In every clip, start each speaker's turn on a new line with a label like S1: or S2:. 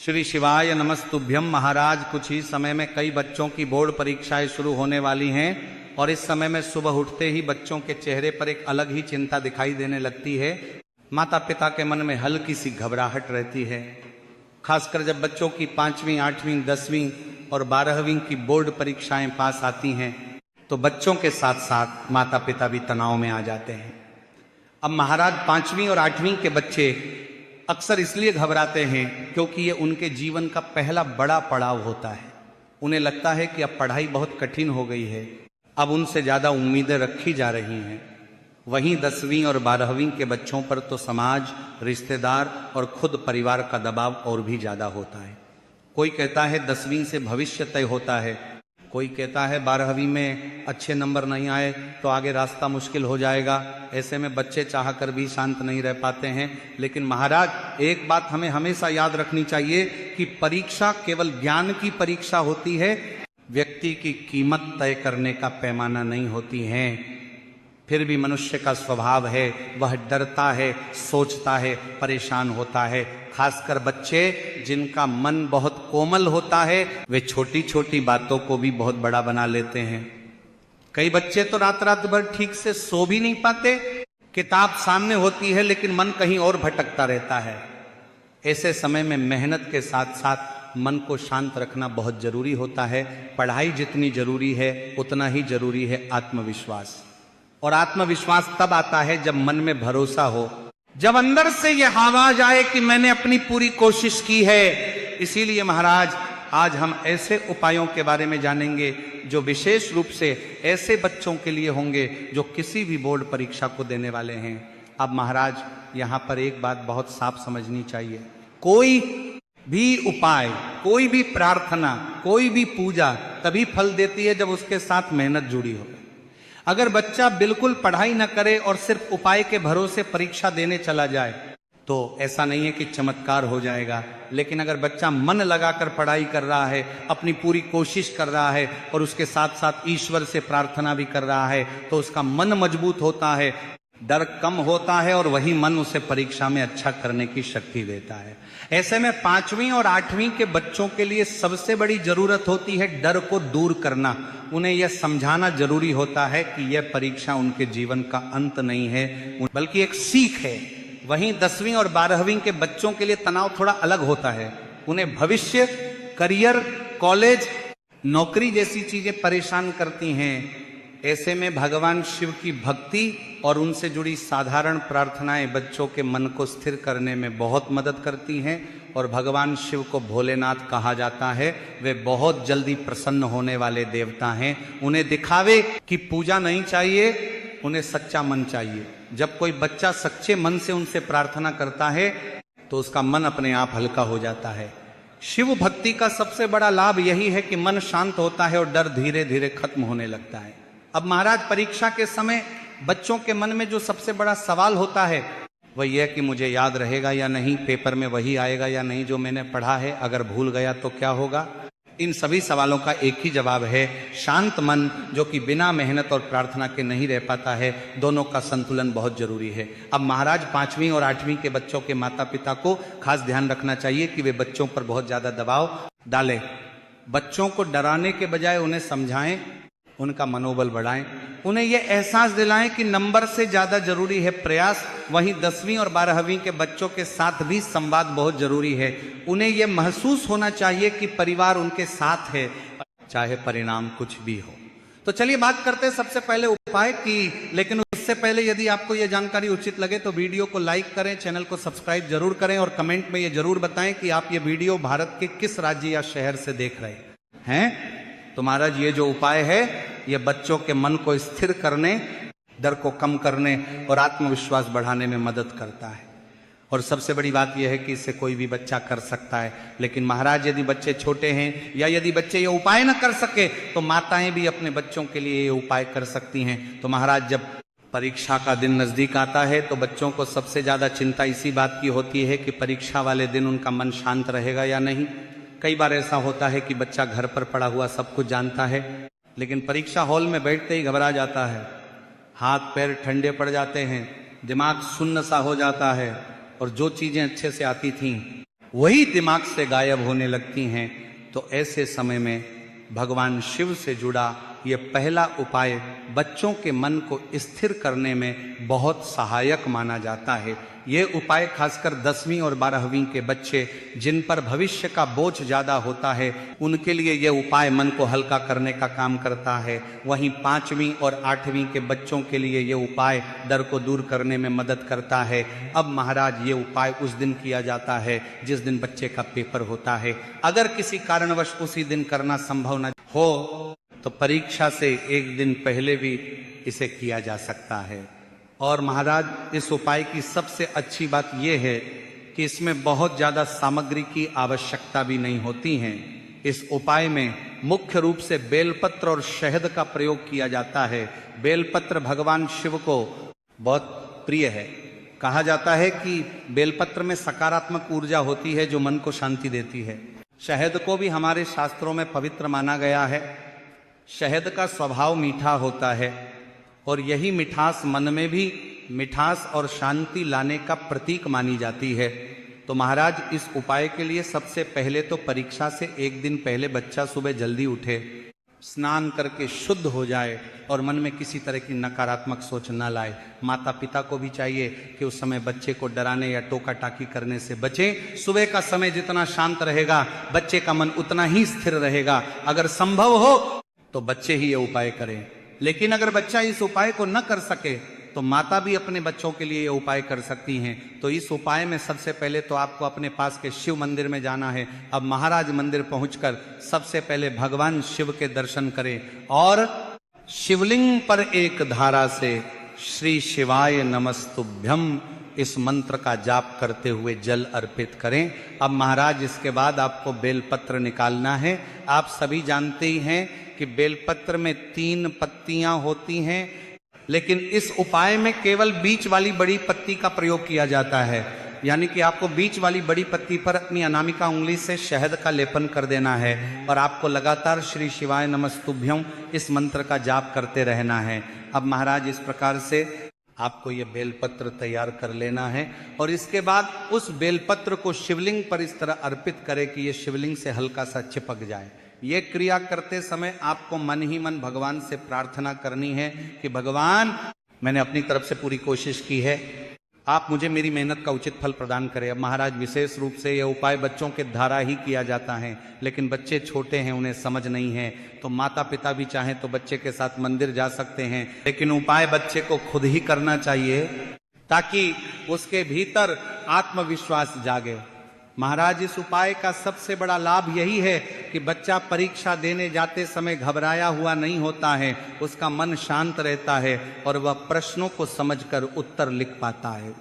S1: श्री शिवाय नमस्तुभ्यम। महाराज, कुछ ही समय में कई बच्चों की बोर्ड परीक्षाएं शुरू होने वाली हैं और इस समय में सुबह उठते ही बच्चों के चेहरे पर एक अलग ही चिंता दिखाई देने लगती है। माता पिता के मन में हल्की सी घबराहट रहती है। खासकर जब बच्चों की 5वीं, 8वीं, 10वीं और 12वीं की बोर्ड परीक्षाएं पास आती हैं तो बच्चों के साथ साथ माता पिता भी तनाव में आ जाते हैं। अब महाराज, 5वीं और 8वीं के बच्चे अक्सर इसलिए घबराते हैं क्योंकि ये उनके जीवन का पहला बड़ा पड़ाव होता है। उन्हें लगता है कि अब पढ़ाई बहुत कठिन हो गई है, अब उनसे ज़्यादा उम्मीदें रखी जा रही हैं। वहीं 10वीं और 12वीं के बच्चों पर तो समाज, रिश्तेदार और खुद परिवार का दबाव और भी ज़्यादा होता है। कोई कहता है 10वीं से भविष्य तय होता है, कोई कहता है 12वीं में अच्छे नंबर नहीं आए तो आगे रास्ता मुश्किल हो जाएगा। ऐसे में बच्चे चाह कर भी शांत नहीं रह पाते हैं। लेकिन महाराज, एक बात हमें हमेशा याद रखनी चाहिए कि परीक्षा केवल ज्ञान की परीक्षा होती है, व्यक्ति की कीमत तय करने का पैमाना नहीं होती है। फिर भी मनुष्य का स्वभाव है, वह डरता है, सोचता है, परेशान होता है। खासकर बच्चे जिनका मन बहुत कोमल होता है वे छोटी छोटी बातों को भी बहुत बड़ा बना लेते हैं। कई बच्चे तो रात रात भर ठीक से सो भी नहीं पाते, किताब सामने होती है लेकिन मन कहीं और भटकता रहता है। ऐसे समय में मेहनत के साथ साथ मन को शांत रखना बहुत जरूरी होता है। पढ़ाई जितनी जरूरी है उतना ही जरूरी है आत्मविश्वास। और आत्मविश्वास तब आता है जब मन में भरोसा हो, जब अंदर से यह आवाज आए कि मैंने अपनी पूरी कोशिश की है। इसीलिए महाराज, आज हम ऐसे उपायों के बारे में जानेंगे जो विशेष रूप से ऐसे बच्चों के लिए होंगे जो किसी भी बोर्ड परीक्षा को देने वाले हैं। अब महाराज, यहाँ पर एक बात बहुत साफ समझनी चाहिए। कोई भी उपाय, कोई भी प्रार्थना, कोई भी पूजा तभी फल देती है जब उसके साथ मेहनत जुड़ी हो। अगर बच्चा बिल्कुल पढ़ाई न करे और सिर्फ उपाय के भरोसे परीक्षा देने चला जाए तो ऐसा नहीं है कि चमत्कार हो जाएगा। लेकिन अगर बच्चा मन लगाकर पढ़ाई कर रहा है, अपनी पूरी कोशिश कर रहा है और उसके साथ साथ ईश्वर से प्रार्थना भी कर रहा है तो उसका मन मजबूत होता है, डर कम होता है और वही मन उसे परीक्षा में अच्छा करने की शक्ति देता है। ऐसे में 5वीं और 8वीं के बच्चों के लिए सबसे बड़ी जरूरत होती है डर को दूर करना। उन्हें यह समझाना जरूरी होता है कि यह परीक्षा उनके जीवन का अंत नहीं है बल्कि एक सीख है। वहीं 10वीं और 12वीं के बच्चों के लिए तनाव थोड़ा अलग होता है। उन्हें भविष्य, करियर, कॉलेज, नौकरी जैसी चीजें परेशान करती हैं। ऐसे में भगवान शिव की भक्ति और उनसे जुड़ी साधारण प्रार्थनाएं बच्चों के मन को स्थिर करने में बहुत मदद करती हैं। और भगवान शिव को भोलेनाथ कहा जाता है। वे बहुत जल्दी प्रसन्न होने वाले देवता हैं। उन्हें दिखावे की पूजा नहीं चाहिए, उन्हें सच्चा मन चाहिए। जब कोई बच्चा सच्चे मन से उनसे प्रार्थना करता है तो उसका मन अपने आप हल्का हो जाता है। शिव भक्ति का सबसे बड़ा लाभ यही है कि मन शांत होता है और डर धीरे धीरे खत्म होने लगता है। अब महाराज, परीक्षा के समय बच्चों के मन में जो सबसे बड़ा सवाल होता है वह यह कि मुझे याद रहेगा या नहीं, पेपर में वही आएगा या नहीं जो मैंने पढ़ा है, अगर भूल गया तो क्या होगा। इन सभी सवालों का एक ही जवाब है, शांत मन, जो कि बिना मेहनत और प्रार्थना के नहीं रह पाता है। दोनों का संतुलन बहुत जरूरी है। अब महाराज, 5वीं और 8वीं के बच्चों के माता पिता को खास ध्यान रखना चाहिए कि वे बच्चों पर बहुत ज्यादा दबाव डालें। बच्चों को डराने के बजाय उन्हें समझाएं, उनका मनोबल बढ़ाएं, उन्हें यह एहसास दिलाएं कि नंबर से ज्यादा जरूरी है प्रयास। वहीं 10वीं और 12वीं के बच्चों के साथ भी संवाद बहुत जरूरी है। उन्हें यह महसूस होना चाहिए कि परिवार उनके साथ है, चाहे परिणाम कुछ भी हो। तो चलिए बात करते हैं सबसे पहले उपाय की। लेकिन उससे पहले यदि आपको यह जानकारी उचित लगे तो वीडियो को लाइक करें, चैनल को सब्सक्राइब जरूर करें और कमेंट में यह जरूर बताएं कि आप ये वीडियो भारत के किस राज्य या शहर से देख रहे हैं। तो महाराज, ये जो उपाय है ये बच्चों के मन को स्थिर करने, डर को कम करने और आत्मविश्वास बढ़ाने में मदद करता है। और सबसे बड़ी बात यह है कि इसे कोई भी बच्चा कर सकता है। लेकिन महाराज, यदि बच्चे छोटे हैं या यदि बच्चे ये उपाय न कर सके तो माताएं भी अपने बच्चों के लिए ये उपाय कर सकती हैं। तो महाराज, जब परीक्षा का दिन नजदीक आता है तो बच्चों को सबसे ज्यादा चिंता इसी बात की होती है कि परीक्षा वाले दिन उनका मन शांत रहेगा या नहीं। कई बार ऐसा होता है कि बच्चा घर पर पड़ा हुआ सब कुछ जानता है लेकिन परीक्षा हॉल में बैठते ही घबरा जाता है, हाथ पैर ठंडे पड़ जाते हैं, दिमाग सुन्न सा हो जाता है और जो चीजें अच्छे से आती थीं वही दिमाग से गायब होने लगती हैं। तो ऐसे समय में भगवान शिव से जुड़ा ये पहला उपाय बच्चों के मन को स्थिर करने में बहुत सहायक माना जाता है। ये उपाय खासकर 10वीं और 12वीं के बच्चे जिन पर भविष्य का बोझ ज़्यादा होता है उनके लिए ये उपाय मन को हल्का करने का काम करता है। वहीं 5वीं और 8वीं के बच्चों के लिए ये उपाय डर को दूर करने में मदद करता है। अब महाराज ये उपाय उस दिन किया जाता है जिस दिन बच्चे का पेपर होता है। अगर किसी कारणवश उसी दिन करना संभव न हो तो परीक्षा से एक दिन पहले भी इसे किया जा सकता है। और महाराज इस उपाय की सबसे अच्छी बात यह है कि इसमें बहुत ज़्यादा सामग्री की आवश्यकता भी नहीं होती है। इस उपाय में मुख्य रूप से बेलपत्र और शहद का प्रयोग किया जाता है। बेलपत्र भगवान शिव को बहुत प्रिय है। कहा जाता है कि बेलपत्र में सकारात्मक ऊर्जा होती है जो मन को शांति देती है। शहद को भी हमारे शास्त्रों में पवित्र माना गया है। शहद का स्वभाव मीठा होता है और यही मिठास मन में भी मिठास और शांति लाने का प्रतीक मानी जाती है। तो महाराज इस उपाय के लिए सबसे पहले तो परीक्षा से एक दिन पहले बच्चा सुबह जल्दी उठे, स्नान करके शुद्ध हो जाए और मन में किसी तरह की नकारात्मक सोच न लाए। माता पिता को भी चाहिए कि उस समय बच्चे को डराने या टोका टाकी करने से बचें। सुबह का समय जितना शांत रहेगा बच्चे का मन उतना ही स्थिर रहेगा। अगर संभव हो तो बच्चे ही ये उपाय करें। लेकिन अगर बच्चा इस उपाय को न कर सके तो माता भी अपने बच्चों के लिए ये उपाय कर सकती हैं। तो इस उपाय में सबसे पहले तो आपको अपने पास के शिव मंदिर में जाना है। अब महाराज मंदिर पहुंचकर सबसे पहले भगवान शिव के दर्शन करें और शिवलिंग पर एक धारा से श्री शिवाय नमस्तुभ्यम इस मंत्र का जाप करते हुए जल अर्पित करें। अब महाराज इसके बाद आपको बेलपत्र निकालना है। आप सभी जानते ही हैं कि बेलपत्र में 3 पत्तियां होती हैं, लेकिन इस उपाय में केवल बीच वाली बड़ी पत्ती का प्रयोग किया जाता है। यानी कि आपको बीच वाली बड़ी पत्ती पर अपनी अनामिका उंगली से शहद का लेपन कर देना है और आपको लगातार श्री शिवाय नमस्तुभ्यम इस मंत्र का जाप करते रहना है। अब महाराज इस प्रकार से आपको ये बेलपत्र तैयार कर लेना है और इसके बाद उस बेलपत्र को शिवलिंग पर इस तरह अर्पित करें कि ये शिवलिंग से हल्का सा चिपक जाए। ये क्रिया करते समय आपको मन ही मन भगवान से प्रार्थना करनी है कि भगवान, मैंने अपनी तरफ से पूरी कोशिश की है, आप मुझे मेरी मेहनत का उचित फल प्रदान करें। अब महाराज विशेष रूप से यह उपाय बच्चों के द्वारा ही किया जाता है, लेकिन बच्चे छोटे हैं, उन्हें समझ नहीं है। तो माता पिता भी चाहें तो बच्चे के साथ मंदिर जा सकते हैं, लेकिन उपाय बच्चे को खुद ही करना चाहिए ताकि उसके भीतर आत्मविश्वास जागे। महाराज इस उपाय का सबसे बड़ा लाभ यही है कि बच्चा परीक्षा देने जाते समय घबराया हुआ नहीं होता है, उसका मन शांत रहता है और वह प्रश्नों को समझकर उत्तर लिख पाता है।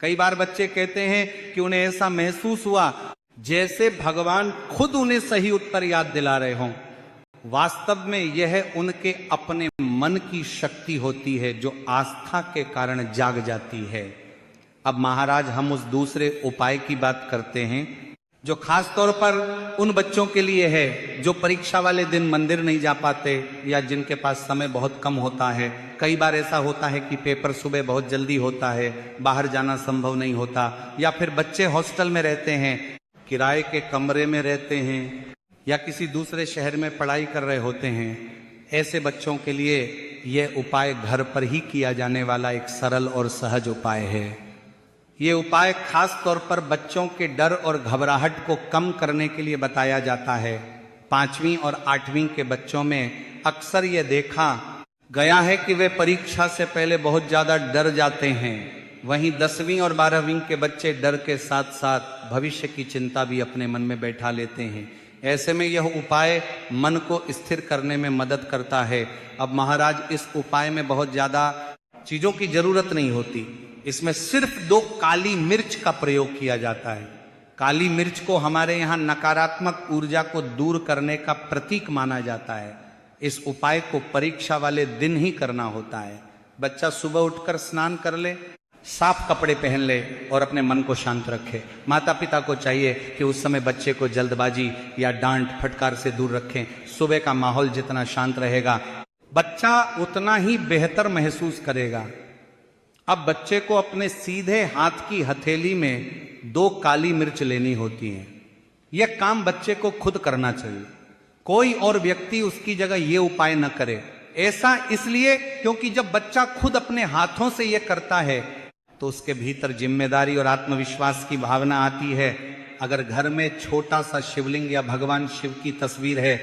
S1: कई बार बच्चे कहते हैं कि उन्हें ऐसा महसूस हुआ जैसे भगवान खुद उन्हें सही उत्तर याद दिला रहे हों। वास्तव में यह उनके अपने मन की शक्ति होती है जो आस्था के कारण जाग जाती है। अब महाराज हम उस दूसरे उपाय की बात करते हैं जो खास तौर पर उन बच्चों के लिए है जो परीक्षा वाले दिन मंदिर नहीं जा पाते या जिनके पास समय बहुत कम होता है। कई बार ऐसा होता है कि पेपर सुबह बहुत जल्दी होता है, बाहर जाना संभव नहीं होता, या फिर बच्चे हॉस्टल में रहते हैं, किराए के कमरे में रहते हैं या किसी दूसरे शहर में पढ़ाई कर रहे होते हैं। ऐसे बच्चों के लिए यह उपाय घर पर ही किया जाने वाला एक सरल और सहज उपाय है। ये उपाय खास तौर पर बच्चों के डर और घबराहट को कम करने के लिए बताया जाता है। 5वीं और 8वीं के बच्चों में अक्सर ये देखा गया है कि वे परीक्षा से पहले बहुत ज़्यादा डर जाते हैं। वहीं 10वीं और 12वीं के बच्चे डर के साथ साथ भविष्य की चिंता भी अपने मन में बैठा लेते हैं। ऐसे में यह उपाय मन को स्थिर करने में मदद करता है। अब महाराज इस उपाय में बहुत ज़्यादा चीज़ों की जरूरत नहीं होती। इसमें सिर्फ 2 काली मिर्च का प्रयोग किया जाता है। काली मिर्च को हमारे यहाँ नकारात्मक ऊर्जा को दूर करने का प्रतीक माना जाता है। इस उपाय को परीक्षा वाले दिन ही करना होता है। बच्चा सुबह उठकर स्नान कर ले, साफ कपड़े पहन ले और अपने मन को शांत रखे। माता पिता को चाहिए कि उस समय बच्चे को जल्दबाजी या डांट फटकार से दूर रखें। सुबह का माहौल जितना शांत रहेगा बच्चा उतना ही बेहतर महसूस करेगा। अब बच्चे को अपने सीधे हाथ की हथेली में 2 काली मिर्च लेनी होती हैं। यह काम बच्चे को खुद करना चाहिए, कोई और व्यक्ति उसकी जगह ये उपाय न करे। ऐसा इसलिए क्योंकि जब बच्चा खुद अपने हाथों से यह करता है तो उसके भीतर जिम्मेदारी और आत्मविश्वास की भावना आती है। अगर घर में छोटा सा शिवलिंग या भगवान शिव की तस्वीर है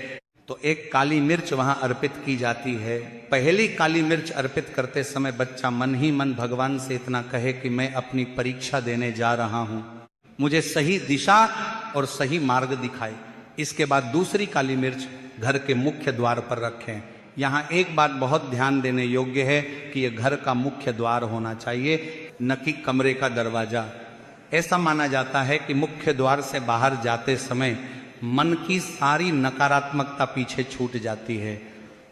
S1: तो एक काली मिर्च वहां अर्पित की जाती है। पहली काली मिर्च अर्पित करते समय बच्चा मन ही मन भगवान से इतना कहे कि मैं अपनी परीक्षा देने जा रहा हूं, मुझे सही दिशा और सही मार्ग दिखाए। इसके बाद दूसरी काली मिर्च घर के मुख्य द्वार पर रखें। यहां एक बात बहुत ध्यान देने योग्य है कि यह घर का मुख्य द्वार होना चाहिए, न कि कमरे का दरवाजा। ऐसा माना जाता है कि मुख्य द्वार से बाहर जाते समय मन की सारी नकारात्मकता पीछे छूट जाती है।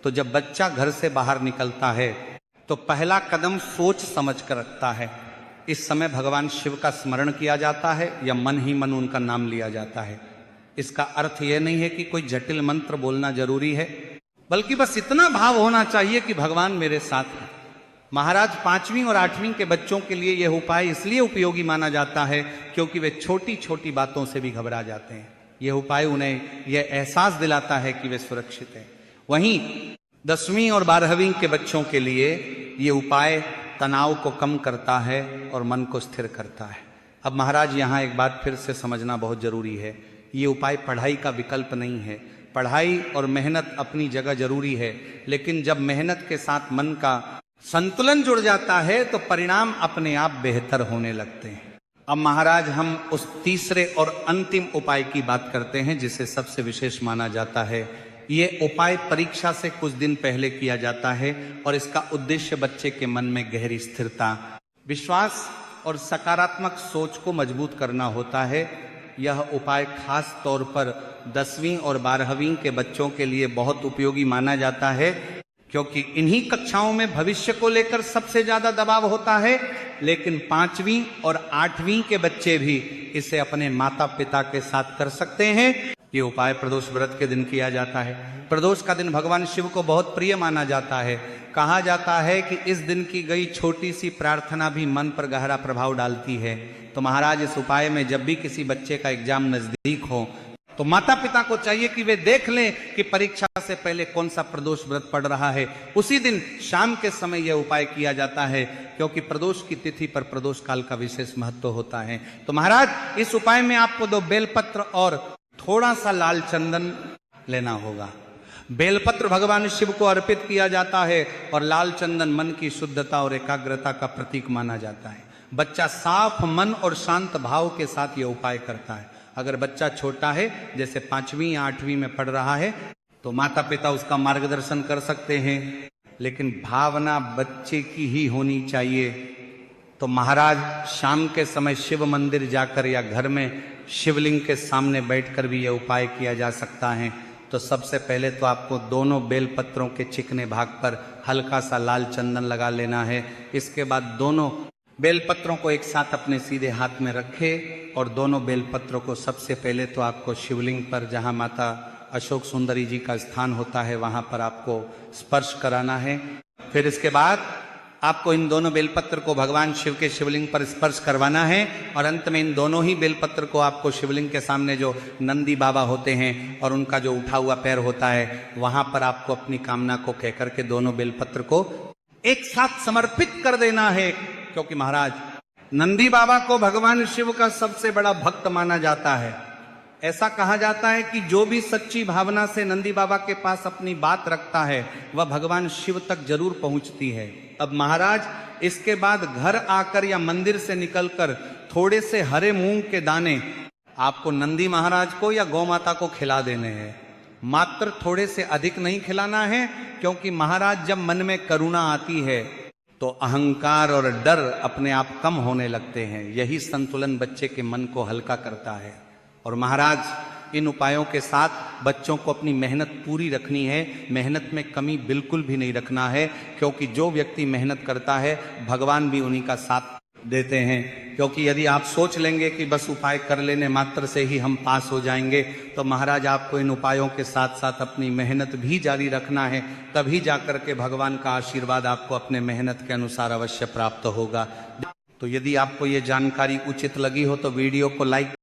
S1: तो जब बच्चा घर से बाहर निकलता है तो पहला कदम सोच समझ कर रखता है। इस समय भगवान शिव का स्मरण किया जाता है या मन ही मन उनका नाम लिया जाता है। इसका अर्थ यह नहीं है कि कोई जटिल मंत्र बोलना जरूरी है, बल्कि बस इतना भाव होना चाहिए कि भगवान मेरे साथ है। महाराज 5वीं और 8वीं के बच्चों के लिए यह उपाय इसलिए उपयोगी माना जाता है क्योंकि वे छोटी छोटी बातों से भी घबरा जाते हैं। यह उपाय उन्हें यह एहसास दिलाता है कि वे सुरक्षित हैं। वहीं 10वीं और 12वीं के बच्चों के लिए यह उपाय तनाव को कम करता है और मन को स्थिर करता है। अब महाराज यहाँ एक बात फिर से समझना बहुत जरूरी है, ये उपाय पढ़ाई का विकल्प नहीं है। पढ़ाई और मेहनत अपनी जगह जरूरी है, लेकिन जब मेहनत के साथ मन का संतुलन जुड़ जाता है तो परिणाम अपने आप बेहतर होने लगते हैं। अब महाराज हम उस तीसरे और अंतिम उपाय की बात करते हैं जिसे सबसे विशेष माना जाता है। ये उपाय परीक्षा से कुछ दिन पहले किया जाता है और इसका उद्देश्य बच्चे के मन में गहरी स्थिरता, विश्वास और सकारात्मक सोच को मजबूत करना होता है। यह उपाय खास तौर पर 10वीं और 12वीं के बच्चों के लिए बहुत उपयोगी माना जाता है क्योंकि इन्हीं कक्षाओं में भविष्य को लेकर सबसे ज्यादा दबाव होता है। लेकिन 5वीं और 8वीं के बच्चे भी इसे अपने माता पिता के साथ कर सकते हैं। ये उपाय प्रदोष व्रत के दिन किया जाता है। प्रदोष का दिन भगवान शिव को बहुत प्रिय माना जाता है। कहा जाता है कि इस दिन की गई छोटी सी प्रार्थना भी मन पर गहरा प्रभाव डालती है। तो महाराज इस उपाय में जब भी किसी बच्चे का एग्जाम नजदीक हो तो माता पिता को चाहिए कि वे देख लें कि परीक्षा से पहले कौन सा प्रदोष व्रत पड़ रहा है। उसी दिन शाम के समय यह उपाय किया जाता है क्योंकि प्रदोष की तिथि पर प्रदोष काल का विशेष महत्व होता है। तो महाराज इस उपाय में आपको 2 बेलपत्र और थोड़ा सा लाल चंदन लेना होगा। बेलपत्र भगवान शिव को अर्पित किया जाता है और लाल चंदन मन की शुद्धता और एकाग्रता का प्रतीक माना जाता है। बच्चा साफ मन और शांत भाव के साथ यह उपाय करता है। अगर बच्चा छोटा है, जैसे 5वीं या 8वीं में पढ़ रहा है, तो माता पिता उसका मार्गदर्शन कर सकते हैं, लेकिन भावना बच्चे की ही होनी चाहिए। तो महाराज शाम के समय शिव मंदिर जाकर या घर में शिवलिंग के सामने बैठकर भी यह उपाय किया जा सकता है। तो सबसे पहले तो आपको दोनों बेलपत्रों के चिकने भाग पर हल्का सा लाल चंदन लगा लेना है। इसके बाद दोनों बेलपत्रों को एक साथ अपने सीधे हाथ में रखें और दोनों बेलपत्रों को सबसे पहले तो आपको शिवलिंग पर, जहां माता अशोक सुंदरी जी का स्थान होता है, वहां पर आपको स्पर्श कराना है। फिर इसके बाद आपको इन दोनों बेलपत्र को भगवान शिव के शिवलिंग पर स्पर्श करवाना है और अंत में इन दोनों ही बेलपत्र को आपको शिवलिंग के सामने जो नंदी बाबा होते हैं और उनका जो उठा हुआ पैर होता है, वहां पर आपको अपनी कामना को कहकर के दोनों बेलपत्र को एक साथ समर्पित कर देना है। क्योंकि महाराज नंदी बाबा को भगवान शिव का सबसे बड़ा भक्त माना जाता है। ऐसा कहा जाता है कि जो भी सच्ची भावना से नंदी बाबा के पास अपनी बात रखता है वह भगवान शिव तक जरूर पहुंचती है। अब महाराज इसके बाद घर आकर या मंदिर से निकलकर थोड़े से हरे मूंग के दाने आपको नंदी महाराज को या गौ माता को खिला देने हैं। मात्र थोड़े से अधिक नहीं खिलाना है, क्योंकि महाराज जब मन में करुणा आती है तो अहंकार और डर अपने आप कम होने लगते हैं। यही संतुलन बच्चे के मन को हल्का करता है। और महाराज इन उपायों के साथ बच्चों को अपनी मेहनत पूरी रखनी है, मेहनत में कमी बिल्कुल भी नहीं रखना है, क्योंकि जो व्यक्ति मेहनत करता है भगवान भी उन्हीं का साथ देते हैं। क्योंकि यदि आप सोच लेंगे कि बस उपाय कर लेने मात्र से ही हम पास हो जाएंगे, तो महाराज आपको इन उपायों के साथ साथ अपनी मेहनत भी जारी रखना है, तभी जाकर के भगवान का आशीर्वाद आपको अपने मेहनत के अनुसार अवश्य प्राप्त होगा। तो यदि आपको ये जानकारी उचित लगी हो तो वीडियो को लाइक